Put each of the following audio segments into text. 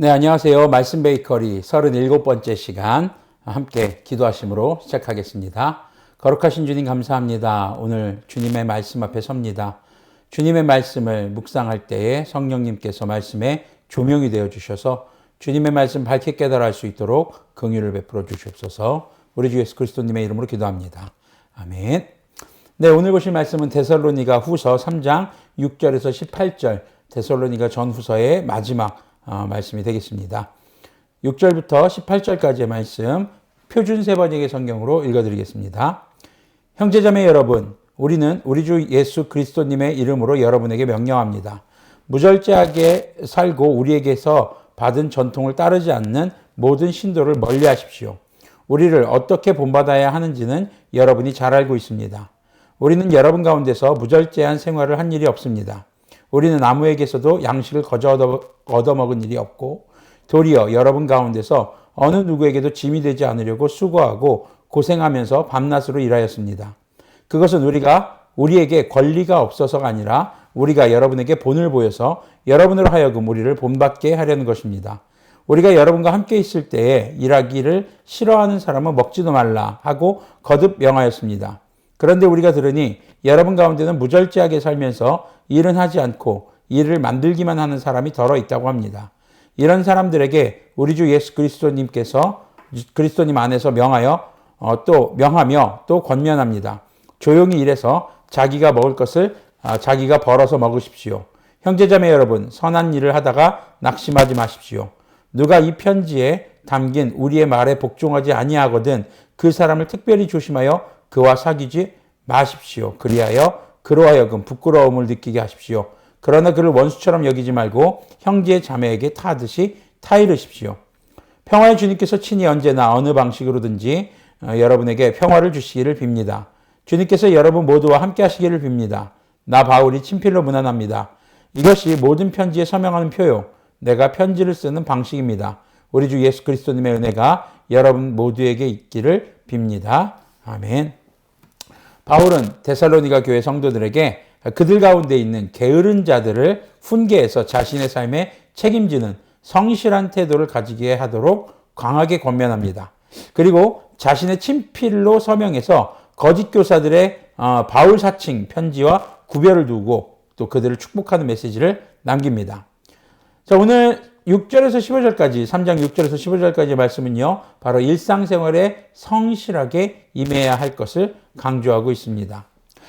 네, 안녕하세요. 말씀 베이커리 37번째 시간 함께 기도하심으로 시작하겠습니다. 거룩하신 주님 감사합니다. 오늘 주님의 말씀 앞에 섭니다. 주님의 말씀을 묵상할 때에 성령님께서 말씀에 조명이 되어 주셔서 주님의 말씀 밝게 깨달아 수 있도록 긍휼을 베풀어 주시옵소서. 우리 주 예수 그리스도님의 이름으로 기도합니다. 아멘. 네, 오늘 보실 말씀은 데살로니가 후서 3장 6절에서 18절, 데살로니가 전후서의 마지막 말씀이 되겠습니다. 6절부터 18절까지의 말씀 표준 세번역의 성경으로 읽어드리겠습니다. 형제자매 여러분, 우리는 우리 주 예수 그리스도님의 이름으로 여러분에게 명령합니다. 무절제하게 살고 우리에게서 받은 전통을 따르지 않는 모든 신도를 멀리하십시오. 우리를 어떻게 본받아야 하는지는 여러분이 잘 알고 있습니다. 우리는 여러분 가운데서 무절제한 생활을 한 일이 없습니다. 우리는 아무에게서도 양식을 거저 얻어먹은 일이 없고 도리어 여러분 가운데서 어느 누구에게도 짐이 되지 않으려고 수고하고 고생하면서 밤낮으로 일하였습니다. 그것은 우리에게 권리가 없어서가 아니라 우리가 여러분에게 본을 보여서 여러분으로 하여금 우리를 본받게 하려는 것입니다. 우리가 여러분과 함께 있을 때에 일하기를 싫어하는 사람은 먹지도 말라 하고 거듭 명하였습니다. 그런데 우리가 들으니 여러분 가운데는 무절제하게 살면서 일은 하지 않고 일을 만들기만 하는 사람이 덜어 있다고 합니다. 이런 사람들에게 우리 주 예수 그리스도님 안에서 명하며 또 권면합니다. 조용히 일해서 자기가 먹을 것을 자기가 벌어서 먹으십시오. 형제자매 여러분, 선한 일을 하다가 낙심하지 마십시오. 누가 이 편지에 담긴 우리의 말에 복종하지 아니하거든 그 사람을 특별히 조심하여 그와 사귀지 마십시오. 그로 하여금 부끄러움을 느끼게 하십시오. 그러나 그를 원수처럼 여기지 말고 형제 자매에게 타듯이 타이르십시오. 평화의 주님께서 친히 언제나 어느 방식으로든지 여러분에게 평화를 주시기를 빕니다. 주님께서 여러분 모두와 함께 하시기를 빕니다. 나 바울이 친필로 문안합니다. 이것이 모든 편지에 서명하는 표요. 내가 편지를 쓰는 방식입니다. 우리 주 예수 그리스도님의 은혜가 여러분 모두에게 있기를 빕니다. 아멘. 바울은 데살로니가 교회 성도들에게 그들 가운데 있는 게으른 자들을 훈계해서 자신의 삶에 책임지는 성실한 태도를 가지게 하도록 강하게 권면합니다. 그리고 자신의 친필로 서명해서 거짓 교사들의 바울 사칭 편지와 구별을 두고 또 그들을 축복하는 메시지를 남깁니다. 자, 오늘 6절에서 15절까지 3장 6절에서 15절까지의 말씀은요, 바로 일상생활에 성실하게 임해야 할 것을 강조하고 있습니다.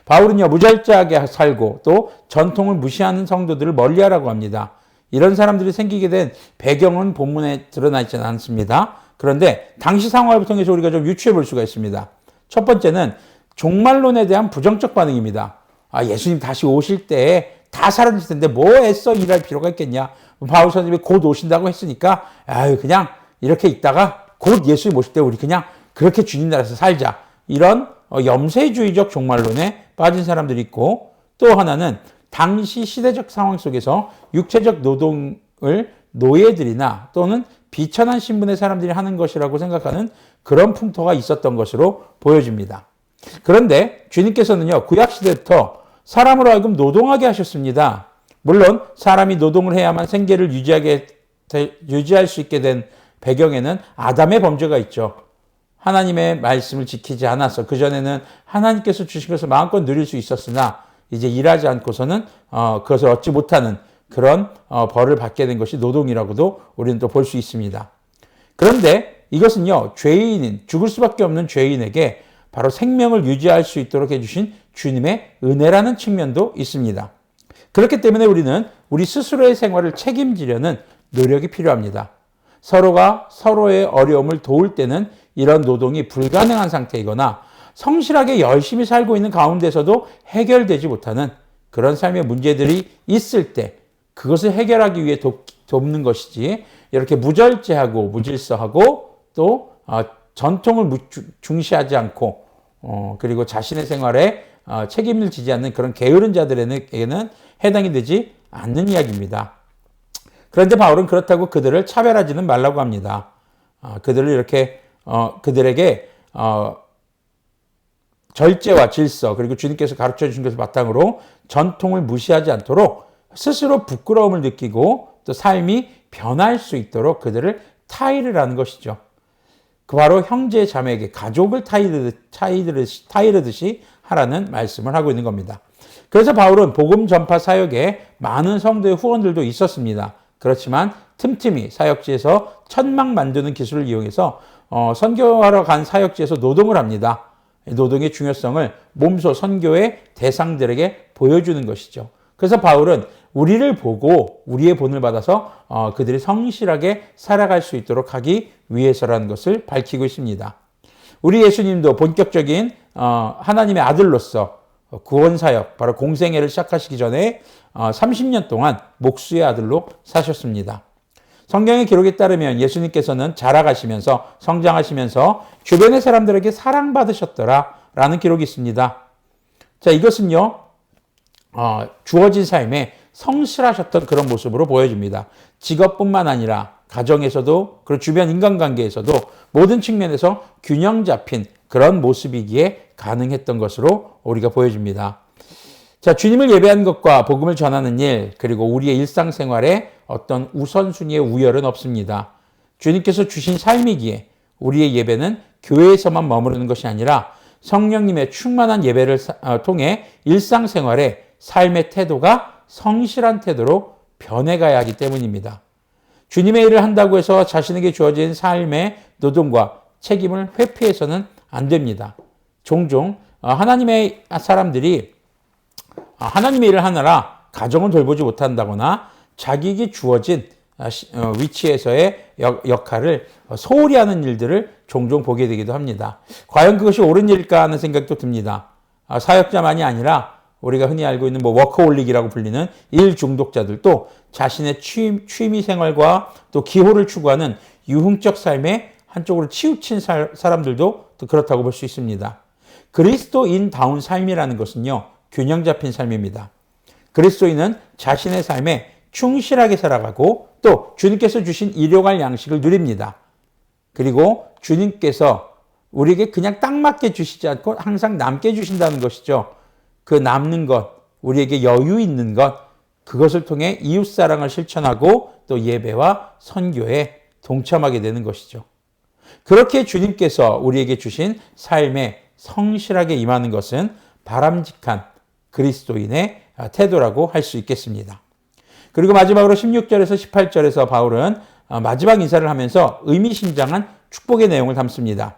바울은요, 무절제하게 살고 또 전통을 무시하는 성도들을 멀리하라고 합니다. 이런 사람들이 생기게 된 배경은 본문에 드러나 있지는 않습니다. 그런데 당시 상황을 통해서 우리가 좀 유추해 볼 수가 있습니다. 첫 번째는 종말론에 대한 부정적 반응입니다. 예수님 다시 오실 때 다 사라질 텐데 뭐 애써 일할 필요가 있겠냐. 바울 선생님이 곧 오신다고 했으니까 그냥 이렇게 있다가 곧 예수님 오실 때 우리 그냥 그렇게 주님 나라에서 살자. 이런 염세주의적 종말론에 빠진 사람들이 있고, 또 하나는 당시 시대적 상황 속에서 육체적 노동을 노예들이나 또는 비천한 신분의 사람들이 하는 것이라고 생각하는 그런 풍토가 있었던 것으로 보여집니다. 그런데 주님께서는요, 구약시대부터 사람으로 하여금 노동하게 하셨습니다. 물론 사람이 노동을 해야만 생계를 유지할 수 있게 된 배경에는 아담의 범죄가 있죠. 하나님의 말씀을 지키지 않아서 그전에는 하나님께서 주신 것을 마음껏 누릴 수 있었으나 이제 일하지 않고서는 그것을 얻지 못하는 그런 벌을 받게 된 것이 노동이라고도 우리는 또 볼 수 있습니다. 그런데 이것은요, 죽을 수밖에 없는 죄인에게 바로 생명을 유지할 수 있도록 해주신 주님의 은혜라는 측면도 있습니다. 그렇기 때문에 우리는 우리 스스로의 생활을 책임지려는 노력이 필요합니다. 서로가 서로의 어려움을 도울 때는 이런 노동이 불가능한 상태이거나 성실하게 열심히 살고 있는 가운데서도 해결되지 못하는 그런 삶의 문제들이 있을 때 그것을 해결하기 위해 돕는 것이지, 이렇게 무절제하고 무질서하고 또 전통을 중시하지 않고 그리고 자신의 생활에 책임을 지지 않는 그런 게으른 자들에게는 해당이 되지 않는 이야기입니다. 그런데 바울은 그렇다고 그들을 차별하지는 말라고 합니다. 그들을 이렇게 그들에게 절제와 질서, 그리고 주님께서 가르쳐 주신 것을 바탕으로 전통을 무시하지 않도록 스스로 부끄러움을 느끼고 또 삶이 변할 수 있도록 그들을 타이르 하는 것이죠. 그 바로 형제 자매에게 가족을 타이르듯이 하라는 말씀을 하고 있는 겁니다. 그래서 바울은 복음 전파 사역에 많은 성도의 후원들도 있었습니다. 그렇지만 틈틈이 사역지에서 천막 만드는 기술을 이용해서 선교하러 간 사역지에서 노동을 합니다. 노동의 중요성을 몸소 선교의 대상들에게 보여주는 것이죠. 그래서 바울은 우리를 보고 우리의 본을 받아서 그들이 성실하게 살아갈 수 있도록 하기 위해서라는 것을 밝히고 있습니다. 우리 예수님도 본격적인 하나님의 아들로서 구원사역, 바로 공생애를 시작하시기 전에 30년 동안 목수의 아들로 사셨습니다. 성경의 기록에 따르면 예수님께서는 자라가시면서 성장하시면서 주변의 사람들에게 사랑받으셨더라라는 기록이 있습니다. 자, 이것은요, 주어진 삶에 성실하셨던 그런 모습으로 보여집니다. 직업뿐만 아니라 가정에서도, 그리고 주변 인간관계에서도 모든 측면에서 균형 잡힌 그런 모습이기에 가능했던 것으로 우리가 보여집니다. 자, 주님을 예배하는 것과 복음을 전하는 일, 그리고 우리의 일상생활에 어떤 우선순위의 우열은 없습니다. 주님께서 주신 삶이기에 우리의 예배는 교회에서만 머무르는 것이 아니라 성령님의 충만한 예배를 통해 일상생활에 삶의 태도가 성실한 태도로 변해가야 하기 때문입니다. 주님의 일을 한다고 해서 자신에게 주어진 삶의 노동과 책임을 회피해서는 안 됩니다. 종종 하나님의 사람들이 하나님의 일을 하느라 가정을 돌보지 못한다거나 자기에게 주어진 위치에서의 역할을 소홀히 하는 일들을 종종 보게 되기도 합니다. 과연 그것이 옳은 일일까 하는 생각도 듭니다. 사역자만이 아니라 우리가 흔히 알고 있는 워커홀릭이라고 불리는 일 중독자들도 자신의 취미 생활과 또 기호를 추구하는 유흥적 삶에 한쪽으로 치우친 사람들도 또 그렇다고 볼 수 있습니다. 그리스도인다운 삶이라는 것은요, 균형 잡힌 삶입니다. 그리스도인은 자신의 삶에 충실하게 살아가고 또 주님께서 주신 일용할 양식을 누립니다. 그리고 주님께서 우리에게 그냥 딱 맞게 주시지 않고 항상 남게 주신다는 것이죠. 그 남는 것, 우리에게 여유 있는 것, 그것을 통해 이웃사랑을 실천하고 또 예배와 선교에 동참하게 되는 것이죠. 그렇게 주님께서 우리에게 주신 삶에 성실하게 임하는 것은 바람직한 그리스도인의 태도라고 할 수 있겠습니다. 그리고 마지막으로 16절에서 18절에서 바울은 마지막 인사를 하면서 의미심장한 축복의 내용을 담습니다.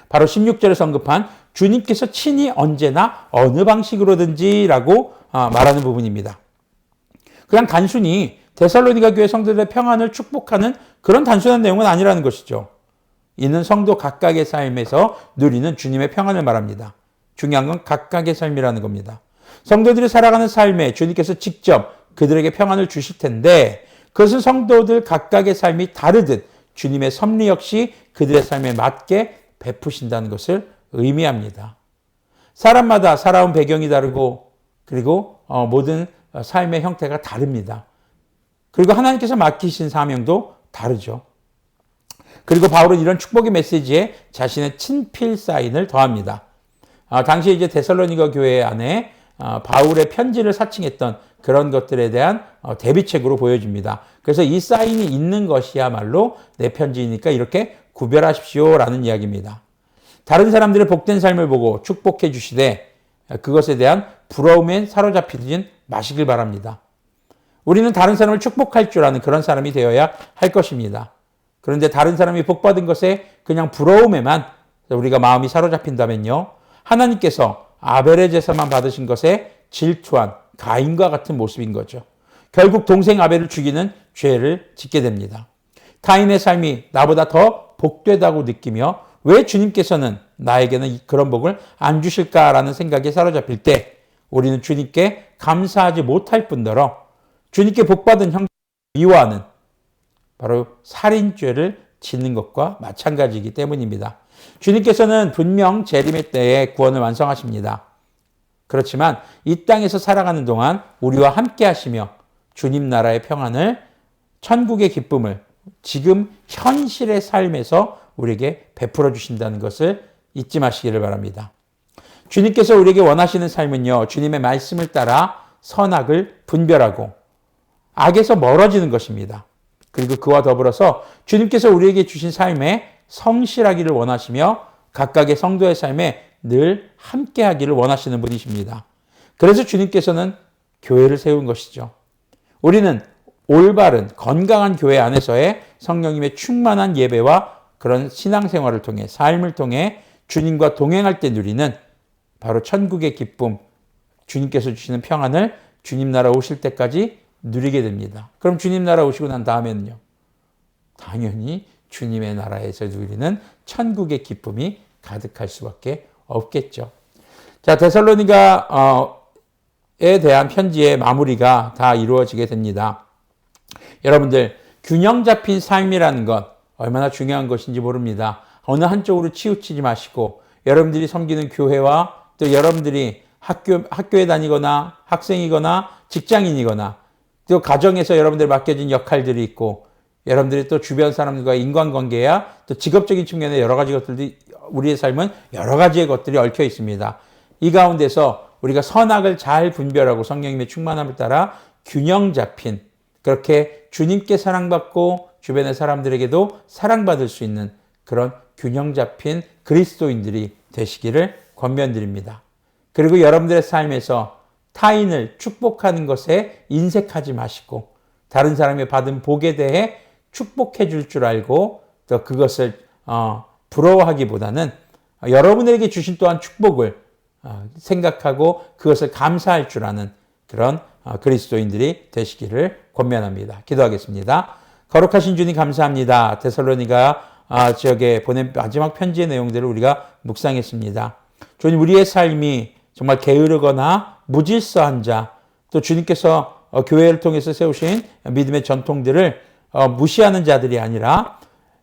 바로 16절에서 언급한 주님께서 친히 언제나 어느 방식으로든지 라고 말하는 부분입니다. 그냥 단순히 데살로니가 교회 성도들의 평안을 축복하는 그런 단순한 내용은 아니라는 것이죠. 이는 성도 각각의 삶에서 누리는 주님의 평안을 말합니다. 중요한 건 각각의 삶이라는 겁니다. 성도들이 살아가는 삶에 주님께서 직접 그들에게 평안을 주실 텐데 그것은 성도들 각각의 삶이 다르듯 주님의 섭리 역시 그들의 삶에 맞게 베푸신다는 것을 의미합니다. 사람마다 살아온 배경이 다르고 그리고 모든 삶의 형태가 다릅니다. 그리고 하나님께서 맡기신 사명도 다르죠. 그리고 바울은 이런 축복의 메시지에 자신의 친필 사인을 더합니다. 당시 이제 데살로니가 교회 안에 바울의 편지를 사칭했던 그런 것들에 대한 대비책으로 보여집니다. 그래서 이 사인이 있는 것이야말로 내 편지이니까 이렇게 구별하십시오라는 이야기입니다. 다른 사람들의 복된 삶을 보고 축복해 주시되 그것에 대한 부러움에 사로잡히지 마시길 바랍니다. 우리는 다른 사람을 축복할 줄 아는 그런 사람이 되어야 할 것입니다. 그런데 다른 사람이 복받은 것에 그냥 부러움에만 우리가 마음이 사로잡힌다면요, 하나님께서 아벨의 제사만 받으신 것에 질투한 가인과 같은 모습인 거죠. 결국 동생 아벨을 죽이는 죄를 짓게 됩니다. 가인의 삶이 나보다 더 복되다고 느끼며 왜 주님께서는 나에게는 그런 복을 안 주실까라는 생각에 사로잡힐 때 우리는 주님께 감사하지 못할 뿐더러 주님께 복받은 형제를 미워하는 바로 살인죄를 짓는 것과 마찬가지이기 때문입니다. 주님께서는 분명 재림의 때에 구원을 완성하십니다. 그렇지만 이 땅에서 살아가는 동안 우리와 함께 하시며 주님 나라의 평안을, 천국의 기쁨을 지금 현실의 삶에서 우리에게 베풀어 주신다는 것을 잊지 마시기를 바랍니다. 주님께서 우리에게 원하시는 삶은요, 주님의 말씀을 따라 선악을 분별하고 악에서 멀어지는 것입니다. 그리고 그와 더불어서 주님께서 우리에게 주신 삶에 성실하기를 원하시며 각각의 성도의 삶에 늘 함께하기를 원하시는 분이십니다. 그래서 주님께서는 교회를 세운 것이죠. 우리는 올바른 건강한 교회 안에서의 성령님의 충만한 예배와 그런 신앙생활을 통해 삶을 통해 주님과 동행할 때 누리는 바로 천국의 기쁨, 주님께서 주시는 평안을 주님 나라 오실 때까지 누리게 됩니다. 그럼 주님 나라 오시고 난 다음에는요? 당연히 주님의 나라에서 누리는 천국의 기쁨이 가득할 수밖에 없겠죠. 자, 데살로니가에 대한 편지의 마무리가 다 이루어지게 됩니다. 여러분들, 균형 잡힌 삶이라는 것 얼마나 중요한 것인지 모릅니다. 어느 한쪽으로 치우치지 마시고 여러분들이 섬기는 교회와 또 여러분들이 학교에 다니거나 학생이거나 직장인이거나 또 가정에서 여러분들 맡겨진 역할들이 있고 여러분들이 또 주변 사람들과의 인간관계야 또 직업적인 측면의 여러 가지 것들이 우리의 삶은 여러 가지의 것들이 얽혀 있습니다. 이 가운데서 우리가 선악을 잘 분별하고 성령님의 충만함을 따라 균형 잡힌 그렇게 주님께 사랑받고 주변의 사람들에게도 사랑받을 수 있는 그런 균형 잡힌 그리스도인들이 되시기를 권면드립니다. 그리고 여러분들의 삶에서 타인을 축복하는 것에 인색하지 마시고 다른 사람이 받은 복에 대해 축복해 줄 줄 알고 또 그것을 부러워하기보다는 여러분에게 주신 또한 축복을 생각하고 그것을 감사할 줄 아는 그런 그리스도인들이 되시기를 권면합니다. 기도하겠습니다. 거룩하신 주님 감사합니다. 데살로니가 지역에 보낸 마지막 편지의 내용들을 우리가 묵상했습니다. 주님, 우리의 삶이 정말 게으르거나 무질서한 자, 또 주님께서 교회를 통해서 세우신 믿음의 전통들을 무시하는 자들이 아니라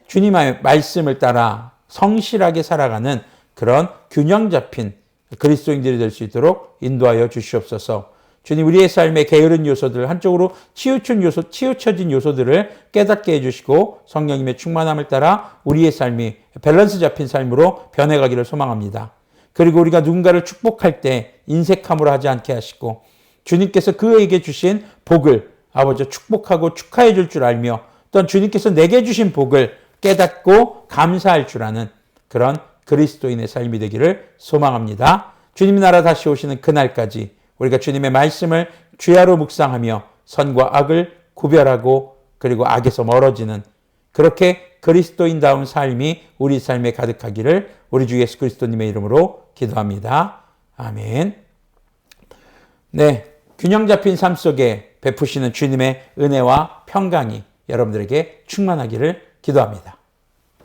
주님의 말씀을 따라 성실하게 살아가는 그런 균형 잡힌 그리스도인들이 될 수 있도록 인도하여 주시옵소서. 주님, 우리의 삶의 게으른 요소들, 한쪽으로 치우쳐진 요소들을 깨닫게 해주시고 성령님의 충만함을 따라 우리의 삶이 밸런스 잡힌 삶으로 변해가기를 소망합니다. 그리고 우리가 누군가를 축복할 때 인색함으로 하지 않게 하시고 주님께서 그에게 주신 복을 아버지 축복하고 축하해 줄 줄 알며 또한 주님께서 내게 주신 복을 깨닫고 감사할 줄 아는 그런 그리스도인의 삶이 되기를 소망합니다. 주님 나라 다시 오시는 그날까지 우리가 주님의 말씀을 주야로 묵상하며 선과 악을 구별하고 그리고 악에서 멀어지는 그렇게 그리스도인다운 삶이 우리 삶에 가득하기를 우리 주 예수 그리스도님의 이름으로 기도합니다. 아멘. 네, 균형 잡힌 삶 속에 베푸시는 주님의 은혜와 평강이 여러분들에게 충만하기를 기도합니다.